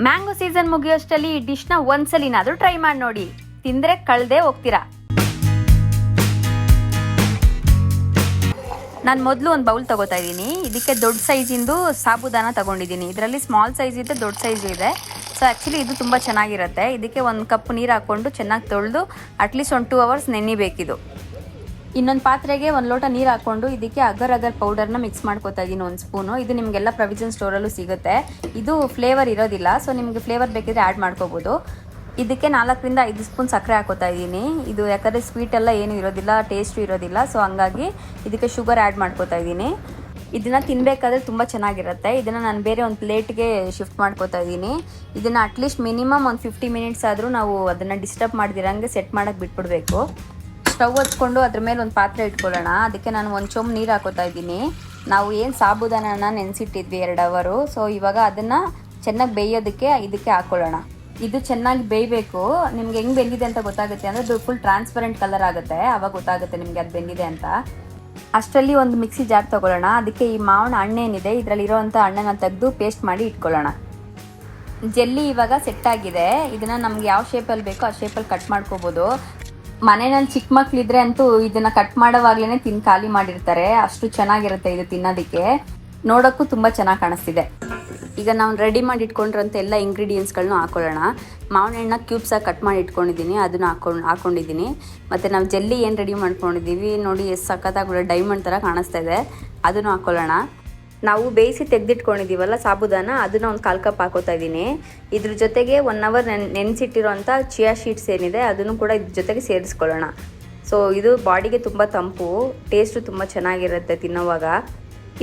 Mango season ಮುಗಿಯೋಷ್ಟರಲ್ಲಿ ಈ ಡಿಶ್ನ ಒಂದ್ಸಲಿನಾದ್ರೂ try ಮಾಡಿ ನೋಡಿ, ತಿಂದರೆ ಕಳ್ದೇ ಹೋಗ್ತೀರಾ. ನಾನು ಮೊದಲು ಒಂದು ಬೌಲ್ ತೊಗೋತಾ ಇದ್ದೀನಿ. ಇದಕ್ಕೆ ದೊಡ್ಡ ಸೈಜಿಂದು ಸಾಬುದಾನ ತೊಗೊಂಡಿದ್ದೀನಿ. ಇದರಲ್ಲಿ ಸ್ಮಾಲ್ ಸೈಜ್ ಇದೆ, ದೊಡ್ಡ ಸೈಜ್ ಇದೆ. ಸೊ ಆ್ಯಕ್ಚುಲಿ ಇದು ತುಂಬ ಚೆನ್ನಾಗಿರುತ್ತೆ. ಇದಕ್ಕೆ 1 ಕಪ್ ನೀರು ಹಾಕ್ಕೊಂಡು ಚೆನ್ನಾಗಿ ತೊಳೆದು ಅಟ್ಲೀಸ್ಟ್ 2 ಅವರ್ಸ್ ನೆನಿಬೇಕಿದು. ಇನ್ನೊಂದು ಪಾತ್ರೆಗೆ 1 ಲೋಟ ನೀರು ಹಾಕ್ಕೊಂಡು ಇದಕ್ಕೆ ಅಗರ್ ಪೌಡರ್ನ ಮಿಕ್ಸ್ ಮಾಡ್ಕೊತಾ ಇದ್ದೀನಿ 1 ಸ್ಪೂನು. ಇದು ನಿಮಗೆಲ್ಲ ಪ್ರೊವಿಷನ್ ಸ್ಟೋರಲ್ಲೂ ಸಿಗುತ್ತೆ. ಇದು ಫ್ಲೇವರ್ ಇರೋದಿಲ್ಲ, ಸೊ ನಿಮಗೆ ಫ್ಲೇವರ್ ಬೇಕಿದ್ರೆ ಆ್ಯಡ್ ಮಾಡ್ಕೋಬೋದು. ಇದಕ್ಕೆ 4 ರಿಂದ 5 ಸ್ಪೂನ್ ಸಕ್ಕರೆ ಹಾಕೋತಾ ಇದ್ದೀನಿ. ಇದು ಯಾಕಂದರೆ ಸ್ವೀಟೆಲ್ಲ ಏನೂ ಇರೋದಿಲ್ಲ, ಟೇಸ್ಟು ಇರೋದಿಲ್ಲ. ಸೊ ಹಂಗಾಗಿ ಇದಕ್ಕೆ ಶುಗರ್ ಆ್ಯಡ್ ಮಾಡ್ಕೋತಾ ಇದ್ದೀನಿ. ಇದನ್ನು ತಿನ್ನಬೇಕಾದ್ರೆ ತುಂಬ ಚೆನ್ನಾಗಿರುತ್ತೆ. ಇದನ್ನು ನಾನು ಬೇರೆ ಒಂದು ಪ್ಲೇಟ್ಗೆ ಶಿಫ್ಟ್ ಮಾಡ್ಕೋತಾ ಇದ್ದೀನಿ. ಇದನ್ನು ಅಟ್ಲೀಸ್ಟ್ ಮಿನಿಮಮ್ ಒಂದು 50 ಮಿನಿಟ್ಸ್ ಆದರೂ ನಾವು ಅದನ್ನು ಡಿಸ್ಟರ್ಬ್ ಮಾಡ್ದಿರಂಗೆ ಸೆಟ್ ಮಾಡೋಕ್ಕೆ ಬಿಟ್ಬಿಡಬೇಕು. ಸ್ಟವ್ ಹಚ್ಕೊಂಡು ಅದ್ರ ಮೇಲೆ ಒಂದು ಪಾತ್ರೆ ಇಟ್ಕೊಳ್ಳೋಣ. ಅದಕ್ಕೆ ನಾನು 1 ಚೊಂಬು ನೀರು ಹಾಕೋತಾ ಇದ್ದೀನಿ. ನಾವು ಏನು ಸಾಬುದಾನನ ನೆನೆಸಿಟ್ಟಿದ್ವಿ 2 ಅವರು. ಸೊ ಇವಾಗ ಅದನ್ನು ಚೆನ್ನಾಗಿ ಬೇಯೋದಕ್ಕೆ ಇದಕ್ಕೆ ಹಾಕ್ಕೊಳ್ಳೋಣ. ಇದು ಚೆನ್ನಾಗಿ ಬೇಯಬೇಕು. ನಿಮ್ಗೆ ಹೆಂಗೆ ಬೆಂದಿದೆ ಅಂತ ಗೊತ್ತಾಗುತ್ತೆ ಅಂದರೆ ಅದು ಫುಲ್ ಟ್ರಾನ್ಸ್ಪರೆಂಟ್ ಕಲರ್ ಆಗುತ್ತೆ, ಆವಾಗ ಗೊತ್ತಾಗುತ್ತೆ ನಿಮಗೆ ಅದು ಬೆಂದಿದೆ ಅಂತ. ಅಷ್ಟರಲ್ಲಿ ಒಂದು ಮಿಕ್ಸಿ ಜಾರ್ ತೊಗೊಳ್ಳೋಣ. ಅದಕ್ಕೆ ಈ ಮಾವಿನ ಹಣ್ಣೇನಿದೆ ಇದರಲ್ಲಿ ಇರೋವಂಥ ಹಣ್ಣನ್ನು ತೆಗೆದು ಪೇಸ್ಟ್ ಮಾಡಿ ಇಟ್ಕೊಳ್ಳೋಣ. ಜೆಲ್ಲಿ ಇವಾಗ ಸೆಟ್ ಆಗಿದೆ. ಇದನ್ನು ನಮ್ಗೆ ಯಾವ ಶೇಪಲ್ಲಿ ಬೇಕೋ ಆ ಶೇಪಲ್ಲಿ ಕಟ್ ಮಾಡ್ಕೋಬೋದು. ಮನೆಯಲ್ಲಿ ಚಿಕ್ಕ ಮಕ್ಕಳಿದ್ರೆ ಅಂತೂ ಇದನ್ನು ಕಟ್ ಮಾಡೋವಾಗ್ಲೇ ತಿಂದು ಖಾಲಿ ಮಾಡಿರ್ತಾರೆ, ಅಷ್ಟು ಚೆನ್ನಾಗಿರುತ್ತೆ ಇದು ತಿನ್ನೋದಕ್ಕೆ. ನೋಡೋಕ್ಕೂ ತುಂಬ ಚೆನ್ನಾಗಿ ಕಾಣಿಸ್ತಿದೆ. ಈಗ ನಾವು ರೆಡಿ ಮಾಡಿ ಇಟ್ಕೊಂಡಿರೋಂಥ ಎಲ್ಲ ಇಂಗ್ರೀಡಿಯೆಂಟ್ಸ್ಗಳನ್ನೂ ಹಾಕೊಳ್ಳೋಣ. ಮಾವಿನ ಹಣ್ಣು ಕ್ಯೂಬ್ಸಾಗಿ ಕಟ್ ಮಾಡಿ ಇಟ್ಕೊಂಡಿದ್ದೀನಿ, ಅದನ್ನು ಹಾಕ್ಕೊಂಡಿದ್ದೀನಿ. ಮತ್ತು ನಾವು ಜೆಲ್ಲಿ ಏನು ರೆಡಿ ಮಾಡ್ಕೊಂಡಿದ್ದೀವಿ ನೋಡಿ, ಎಷ್ಟು ಸಖತ್ತಾಗಿ ಡೈಮಂಡ್ ಥರ ಕಾಣಿಸ್ತಾ ಇದೆ, ಅದನ್ನು ಹಾಕ್ಕೊಳ್ಳೋಣ. ನಾವು ಬೇಯಿಸಿ ತೆಗೆದಿಟ್ಕೊಂಡಿದ್ದೀವಲ್ಲ ಸಾಬುದಾನ, ಅದನ್ನು ಒಂದು 1/4 ಕಪ್ ಹಾಕೋತಾ ಇದ್ದೀನಿ. ಇದ್ರ ಜೊತೆಗೆ 1 ಅವರ್ ನೆನೆಸಿಟ್ಟಿರೋಂಥ ಚಿಯಾ ಶೀಟ್ಸ್ ಏನಿದೆ ಅದನ್ನು ಕೂಡ ಇದ್ರ ಜೊತೆಗೆ ಸೇರಿಸ್ಕೊಳ್ಳೋಣ. ಸೊ ಇದು ಬಾಡಿಗೆ ತುಂಬ ತಂಪು, ಟೇಸ್ಟು ತುಂಬ ಚೆನ್ನಾಗಿರುತ್ತೆ ತಿನ್ನೋವಾಗ.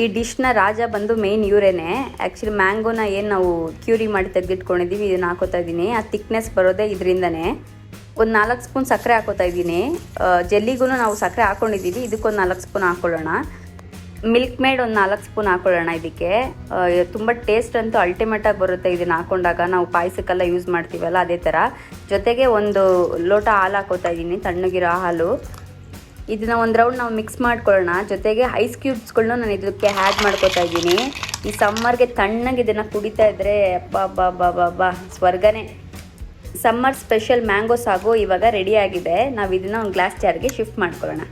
ಈ ಡಿಶ್ನ ರಾಜ ಬಂದು ಮೇಯ್ನ್ ಇವರೇನೆ. ಆ್ಯಕ್ಚುಲಿ ಮ್ಯಾಂಗೋನ ಏನು ನಾವು ಕ್ಯೂರಿ ಮಾಡಿ ತೆಗೆದಿಟ್ಕೊಂಡಿದ್ದೀವಿ ಇದನ್ನು ಹಾಕೋತಾ ಇದ್ದೀನಿ. ಆ ಥಿಕ್ನೆಸ್ ಬರೋದೇ ಇದರಿಂದನೇ. ಒಂದು 4 ಸ್ಪೂನ್ ಸಕ್ಕರೆ ಹಾಕೋತಾ ಇದ್ದೀನಿ. ಜೆಲ್ಲಿಗೂ ನಾವು ಸಕ್ಕರೆ ಹಾಕ್ಕೊಂಡಿದ್ದೀವಿ, ಇದಕ್ಕೊಂದು 4 ಸ್ಪೂನ್ ಹಾಕ್ಕೊಳ್ಳೋಣ. ಮಿಲ್ಕ್ ಮೇಡ್ ಒಂದು 4 ಸ್ಪೂನ್ ಹಾಕ್ಕೊಳ್ಳೋಣ. ಇದಕ್ಕೆ ತುಂಬ ಟೇಸ್ಟ್ ಅಂತೂ ಅಲ್ಟಿಮೇಟಾಗಿ ಬರುತ್ತೆ ಇದನ್ನು ಹಾಕ್ಕೊಂಡಾಗ. ನಾವು ಪಾಯಸಕ್ಕೆಲ್ಲ ಯೂಸ್ ಮಾಡ್ತೀವಲ್ಲ ಅದೇ ಥರ. ಜೊತೆಗೆ 1 ಲೋಟ ಹಾಲು ಹಾಕೋತಾ ಇದ್ದೀನಿ, ತಣ್ಣಗಿರೋ ಹಾಲು. ಇದನ್ನು ಒಂದು ರೌಂಡ್ ನಾವು ಮಿಕ್ಸ್ ಮಾಡ್ಕೊಳ್ಳೋಣ. ಜೊತೆಗೆ ಐಸ್ ಕ್ಯೂಬ್ಸ್ಗಳನ್ನೂ ನಾನು ಇದಕ್ಕೆ ಆ್ಯಡ್ ಮಾಡ್ಕೋತಾ ಇದ್ದೀನಿ. ಈ ಸಮ್ಮರ್ಗೆ ತಣ್ಣಗೆ ಇದನ್ನು ಕುಡಿತಾ ಇದ್ದರೆ ಬಾ ಸ್ವರ್ಗನೇ. ಸಮ್ಮರ್ ಸ್ಪೆಷಲ್ ಮ್ಯಾಂಗೋ ಸಾಗು ಇವಾಗ ರೆಡಿಯಾಗಿದೆ. ನಾವು ಇದನ್ನು ಒಂದು ಗ್ಲಾಸ್ ಜಾರ್ಗೆ ಶಿಫ್ಟ್ ಮಾಡ್ಕೊಳ್ಳೋಣ.